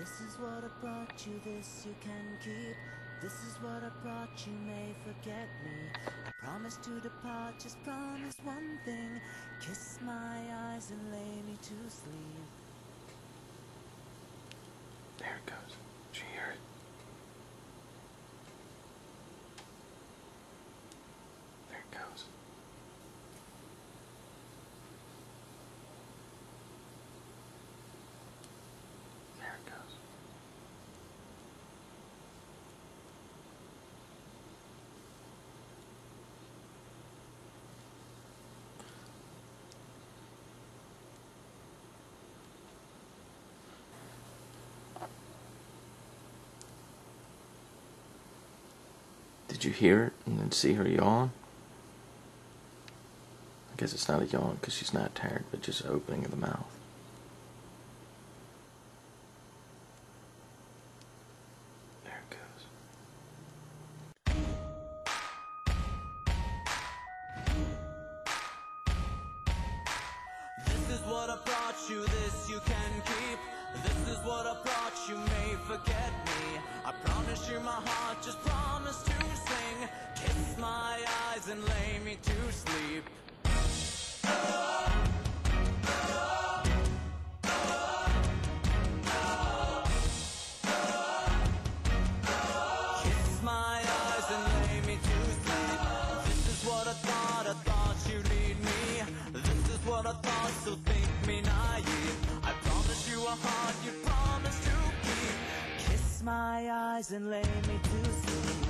This is what I brought you, this you can keep. This is what I brought you, may forget me. I promise to depart, just promise one thing. Kiss my eyes and lay me to sleep. There it goes. Did you hear it? There it goes. There it goes. Did you hear it and then see her yawn? I guess it's not a yawn because she's not tired, but just an opening of the mouth. There it goes. This is what I brought you, this you can keep. This is what I brought you, may forget me. I promise you my heart, just promise to sing. Kiss my eyes and lay me to sleep. Kiss my eyes and lay me to sleep. This is what I thought you'd lead me. This is what I thought, so think me naive. I promise you a heart you promise to keep. Kiss my eyes and lay me to sleep.